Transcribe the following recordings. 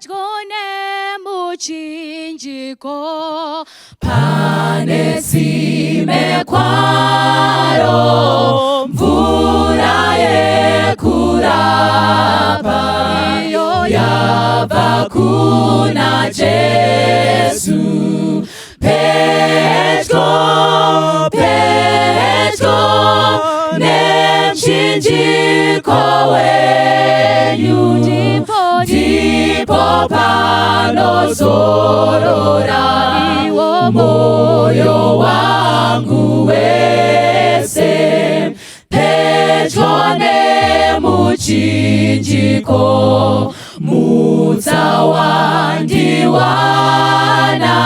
pedgone muchinjiko panesime kwaro mvura yekurapa yava kuna Jesu pedgo nemchinjiko wenyu ndipo panozorora moyo wangu wese pedyo nemuchinjiko mutsawandiwana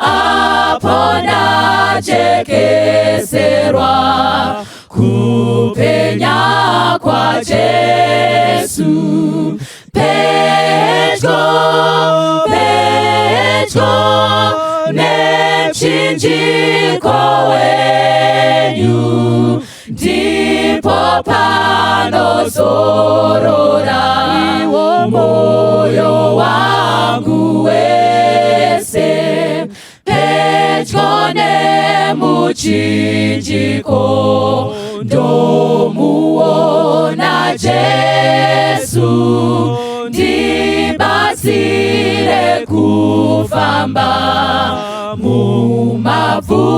apo ndajekeserwa kupenya kwa Jesu pedyo nemchinjiko wenyu ndipo panozorora moyo wangu wese pedyo nemuchinjiko ndomuona Jesu ndibatsire kufamba mumavute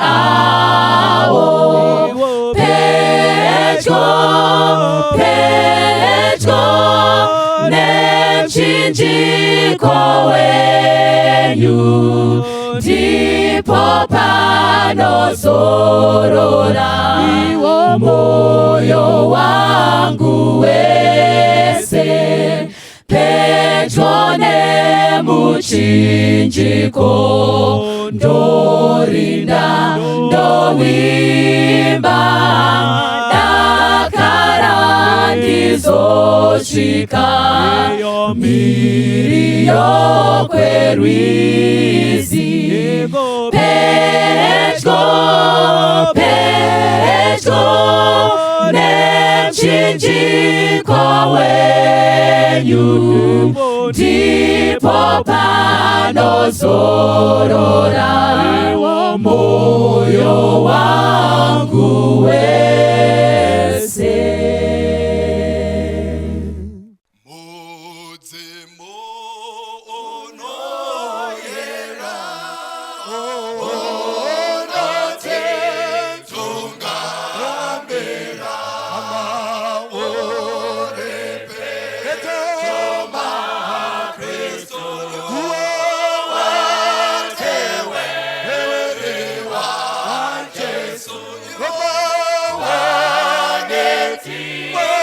awo pedyo nemchinjiko wenyu ndipo panozorora moyo wangu wese pedyo nemuchinjiko ndorinda ndowimba dakara ndizosvika mhiri yokwerwizi pedyo nemchinjiko wenyu ndipo panozorora moyo wangu wese. Wow.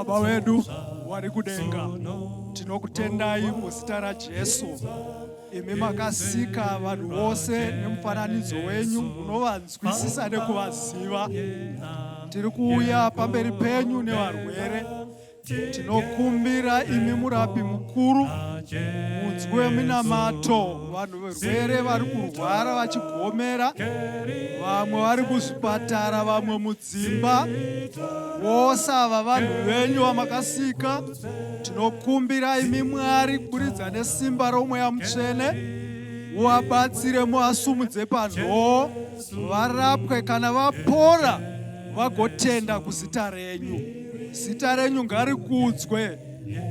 Baba wedu wari kudenga, tinokutendai muzita raJesu. Imi makasika vanhu vose nemufananidzo wenyu munovanzwisisa nekuvaziva. Tiri kuuya pamberi penyu nevarwere. Tinokumbira imi murapi mukuru, munzwe minamato vanhu verwere vari kurwara vachigomera, vamwe vari kuzvipatara, vamwe mudzimba. Vose ava vanhu venyu vamakasika. Tinokumbira imi Mwari kuburidza nesimba romweya mutsvene, muvabatsire, muasumudze panhoo, varapwe kana vapora, vagotenda kuzita renyu. Zita renyu ngarikudzwe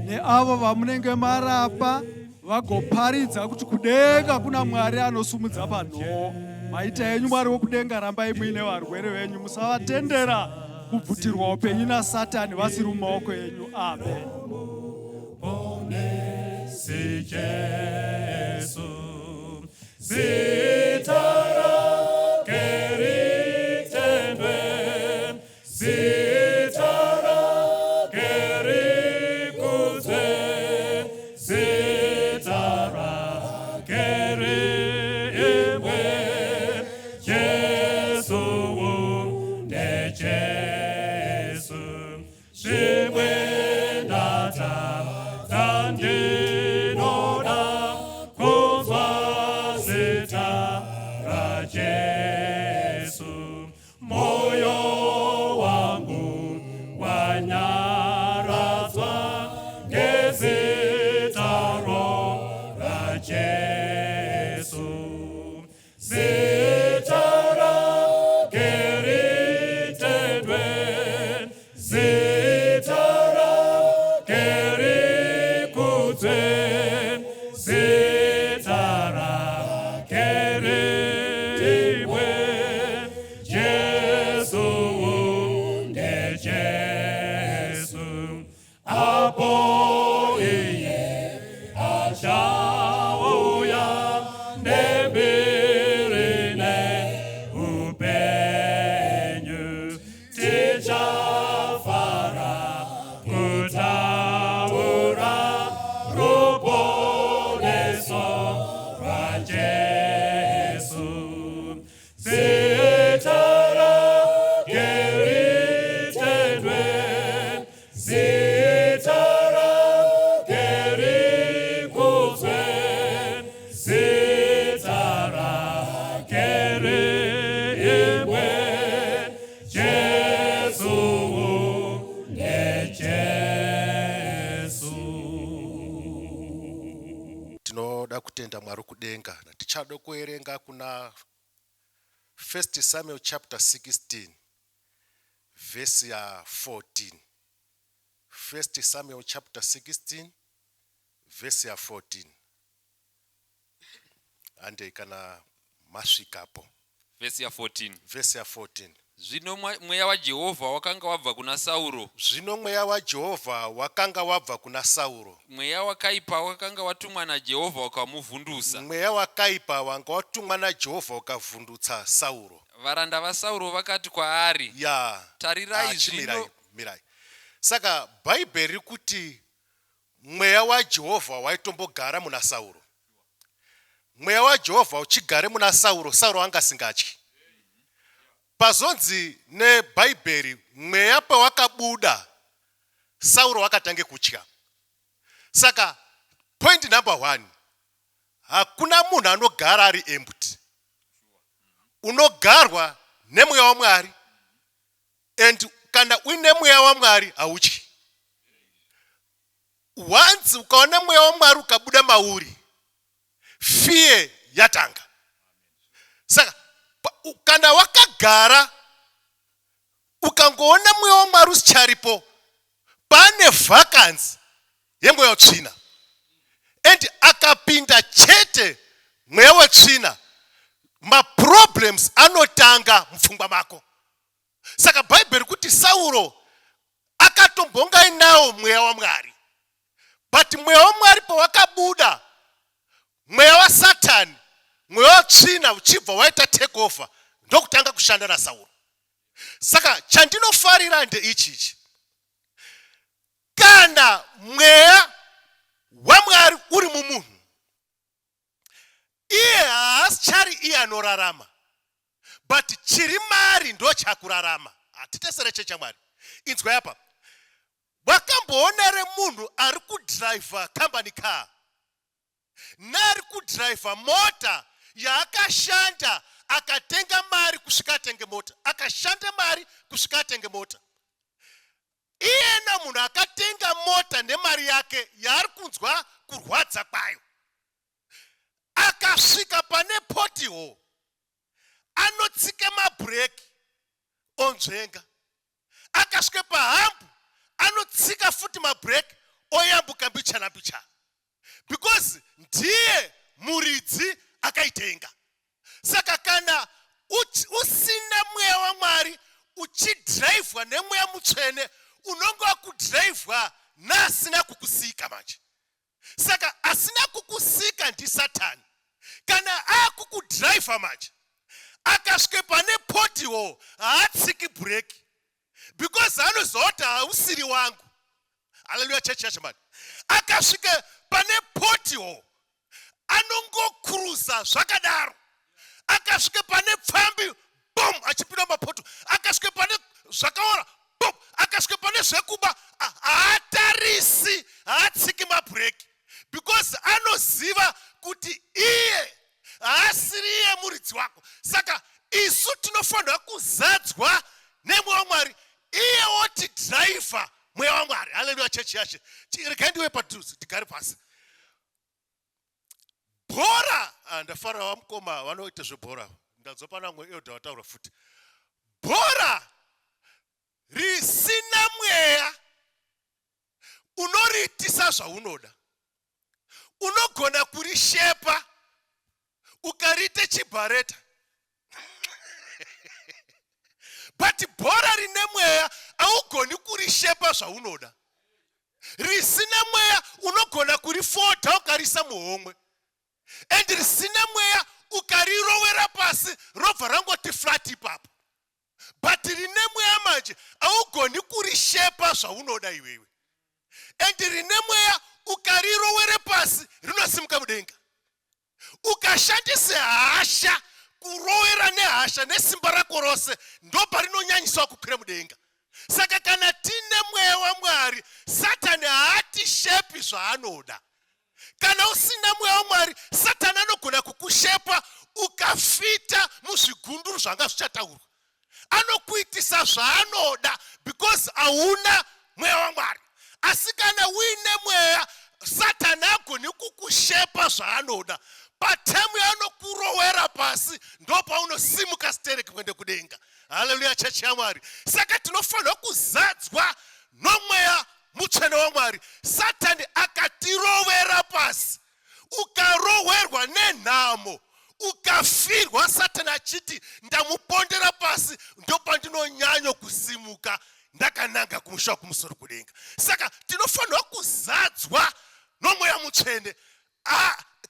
neavo vamunenge marapa, vagoparidza kuti kudenga kuna Mwari anosumudza panhoo. Maita enyu Mwari wokudenga, rambai muine varwere venyu, musavatendera kubvutirwa upenyu naSatani vasiri mumaoko enyu. Amen. Kutenda Mwari kudenga. Tichado kuerenga kuna 1 Samuel chapter 16 verse ya 14. 1 Samuel chapter 16 verse ya 14. Ande kana masvikapo. Verse ya 14. Verse ya 14. Zvino mweya waJehovha wakanga wabva kuna Sauro. Zvino mweya waJehovha wakanga wabva kuna Sauro. Mweya wakaipa wakanga watumwa naJehovha wakamuvhundusa. Mweya wakaipa wanga watumwa naJehovha wakavhundutsa Sauro. Varanda vaSauro vakati kwaari, ya tarirai zvino. Mirai. Saka Bhaibheri kuti mweya waJehovha waitombogara muna Sauro. Mweya waJehovha uchigare muna Sauro, Sauro angasingatyi. Pazonzi neBhaibheri mweya pawakabuda Sauro wakatange kutya. Saka point number 1, hakuna munhu anogara ari empty. Unogarwa nemweya waMwari, and kana uine mweya waMwari hauchi. Once ukaona mweya waMwari ukabuda mauri, fear yatanga. Saka kana wakagara ukangoona mweya waMwari usicharipo, pane vacancy yemweya wetsvina. And akapinda chete mweya wetsvina, maproblems anotanga mupfungwa mako. Saka Bhaibheri kuti Sauro akatombonga inawo mweya waMwari, but mweya waMwari pawakabuda, mweya waSatani, mweya wetsvina uchibva waita take over, ndokutanga kushanda naSauro. Saka chandinofarira ndeichichi, kana mweya waMwari uri mumunhu, iye haasichari iye anorarama, but chiri mari ndo chakurarama. Hatitesere chechaMwari. Inzwai apa. Wakamboona munhu ari kudrive company car, nari kudrive mota yaakashanda akatenga mari kusvika atenge mota, akashanda mari kusvika atenge mota. Iyena munhu akatenga mota nemari yake yaari kunzwa kurwadza kwayo, akasvika pane pothole, anotsike mabhureki onzvenga, akasvika pahambu anotsika futi mabhureki oyambuka mbichana mbichana, because ndiye muridzi akaitenga. Saka kana usina mweya waMwari uchidhiraivhwa nemweya mutsvene, unonge wakudhiraivhwa naasina kukusika manje. Saka asina kukusika ndiSatani. Kana akukudhiraivha manje, akasvike pane pothole haatsiki bhureki, because anozoti hausiri wangu. Hallelujah church yachimani. Akasvike pane pothole anongokuruza zvakadaro, akasvike pane pfambi boom achipinda mapoto, akasvike pane zvakaora boom, akasvike pane zvekuba haatarisi, haatsiki mabhureki, because anoziva kuti iye haasiri iye muridzi wako. Saka isu tinofanirwa kuzadzwa nemweya waMwari, iye otidhiraivha mweya waMwari. Hallelujah church yashe. Regai ndiwe padhuze tigare pasi. Bhora, ndafara wamukoma vanoita zvebhora, ndanzwa pana mwe elder wataura futi. Bhora risina mweya unoriitisa zvaunoda, unogona kurishepa ukariite chibhareta. But bhora rine mweya haugoni kurishepa zvaunoda. Risina mweya unogona kurifodha ukarisa muhomwe, and risina mweya ukarirovera pasi robva rangoti flat ipapo. But rine mweya manje haugoni kurishepa zvaunoda iwewe, and rine mweya ukarirovere pasi rinosimuka mudenga. Ukashandise hasha kurovera nehasha nesimba rako rose, ndo parinonyanyiswa kukwira mudenga. Saka kana tine mweya waMwari, Satani haatishepi zvaanoda. Kana usina mweya waMwari, Satani anogona kukushepa ukafita muzvigunduru zvanga zvichataurwa. Anokuitisa zvaanoda because hauna mweya waMwari. Asi kana uine mweya, Satani hagoni kukushepa zvaanoda. Patemu yanokurovera pasi, ndo paunosimuka stereki kuende kudenga. Hallelujah church yaMwari. Saka tinofanirwa kuzadzwa nomweya mutsvene waMwari. Satani akatirovera pasi, ukaroverwa nenhamo, ukafirwa, Satani achiti ndamupondera pasi, ndo pandinonyanya kusimuka ndakananga kumusha kumusoro kudenga. Saka tinofanirwa kuzadzwa nomweya mutsvene.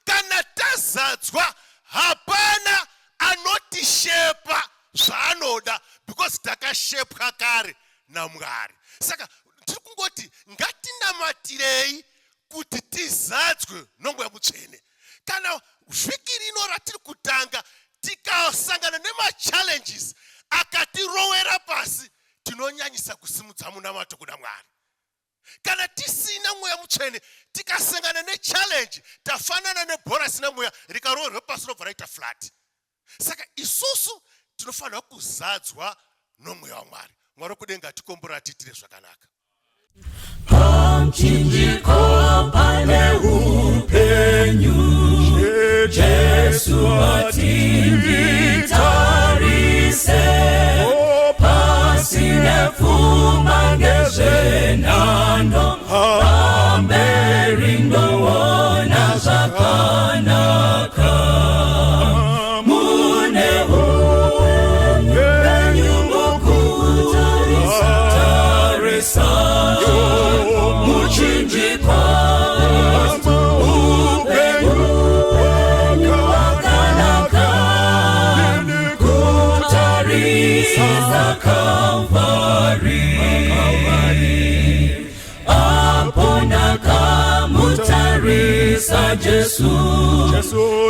Kana tazadzwa, hapana anotishepa zvaanoda, because takashepwa kare naMwari. Saka tiri kungoti ngatinamatirei kuti tizadzwe nomweya mutsvene. Kana vhiki rino ratiri kutanga tikasangana nemachallenges akatirovera pasi, tinonyanyisa kusimudza munamato kuna Mwari. Kana tisina mweya mutsvene tikasangana nechallenge, tafanana nebhora risina mweya rikaroverwa pasi robva raita flat. Saka isusu tinofanirwa kuzadzwa nomweya waMwari. Mwari kudenga atikombora atiitire zvakanaka. Pamchinjiko pane upenyu, Jesu atingitarise, pasine pfuma ngezvenhando, pamberi ndoona zvakanaka. Mune upenyu mukutarisa, muchinjikwa upenyu wakanaka, kutarisa Kalvari. sa Jesu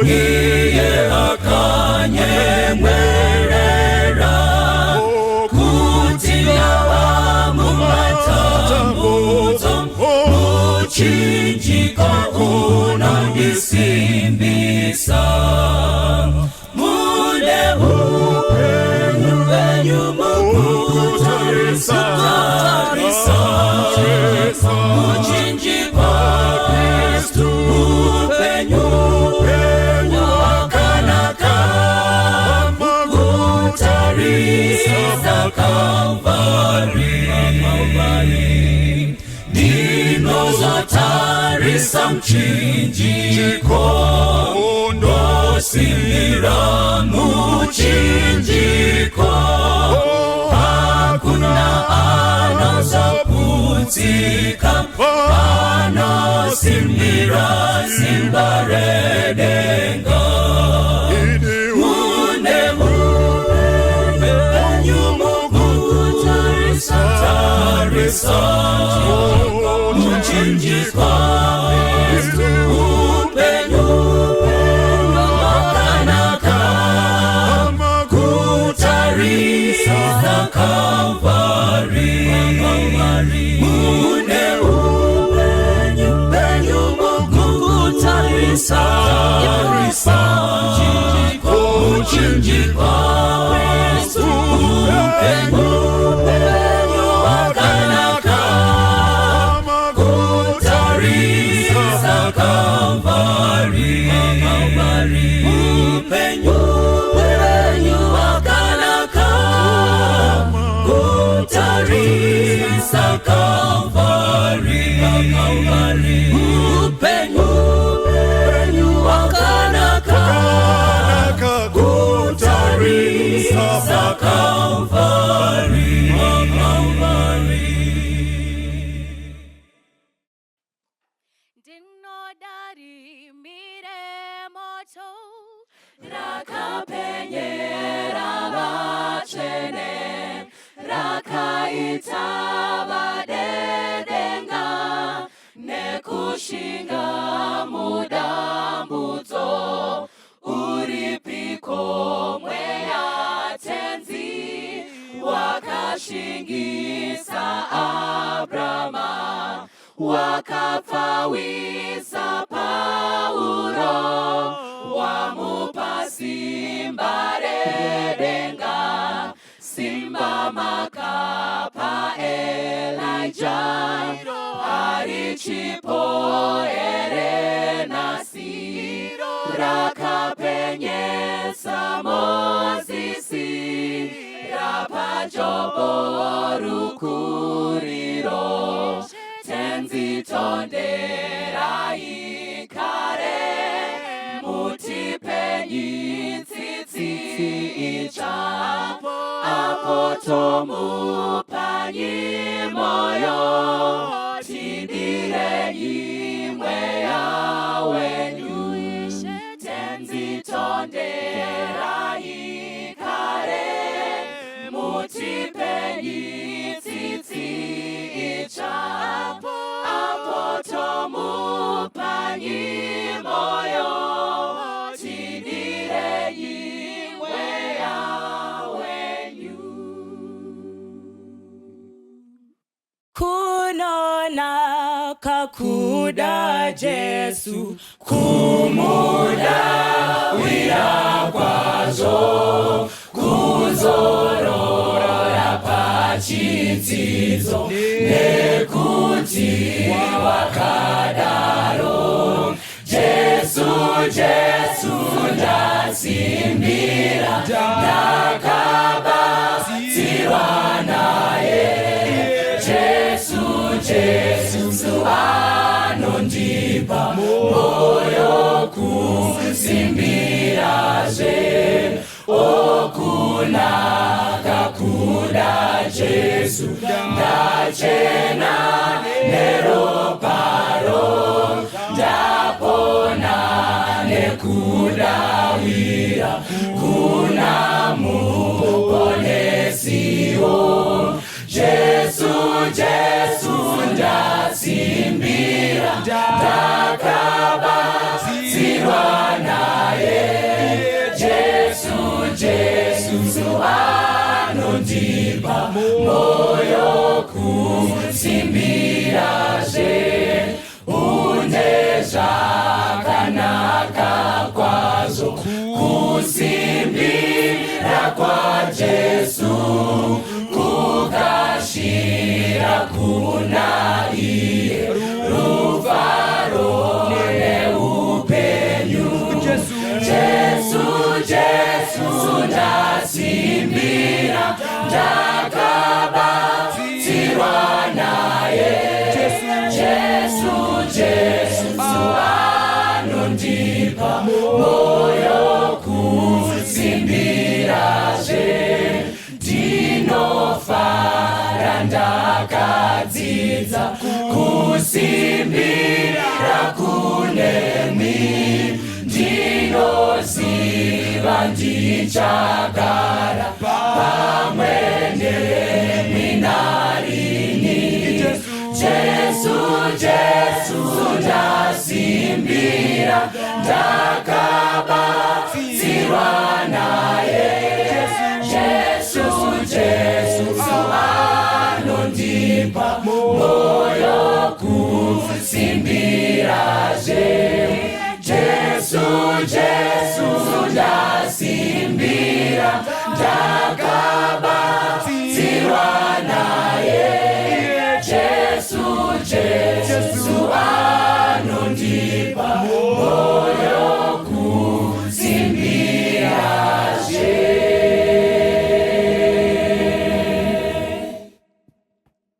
iye akanyemwerera kutila mumatambuzo muchinjiko unandisimbisa mune upenyu mukutarisa muchinjiko Kristu upenyu wakanaka mukutarisa Kalvari ndinozotarisa mchinjiko ndosimbira muchinjiko hakuna anozoputika anosimbira simba redenga mune upenyu mukutarisa muchinjiko Kristu upenyu wakanaka kutarisa Kalvari mune upenyu mukutarisa muchinjiko Kristu upenyu wakanaka kutarisa Kalvari upenyu wakanaka kutarisa Kalvari upenyu wakanaka kutarisa Kalvari Dinodari mire moto rakapenyera vachene rakaita vadedenga nekushinga mudambudzo uripiko mweya tenzi wakashingisa Abrama wakapfawisa Pauro wamupa simba redenga simba makapa Elijah arichipo erenasi rakapenyesa Mozisi rapajobo rukuriro tenzi tondera ikare mutipenyi tsitsi icha apotomupanyi moyo tidirenyi mweya wenyu tenzi tondera ikare mutipenyi tsitsi icha apotomupanyi moyo tidirenyi mweya wenyu kunona kakuda Jesu kumuda wira kwazo kuzorora pachidzidzo nekuti wakadaro Jesu ndasimbira ndakabatsirwa naye Jesu anondipa moyo kusimbirazve okunaka kuda Jesu ndachena neroparo ndapona nekudawira kuna muponesiwo Jesu ndasimbira ndakaba ndipa moyo kusimbiraje unezvakanaka kwazvo kusimbira kwa Jesu kukashira kuna iye rufaro neupenyu Jesu ndasimbira ndakabatsirwa naye Jesu anondipa moyo kusimbiraje ndinofara ndakadzidza kusimbira kunemi ndinoziva ndichagara pamwe neminarini Jesu ndasimbira ndakabatsirwa naye Jesu anondipa moyo kusimbiraje Jesu ndasimbira ndakabatsirwa naye Jesu anondipa moyo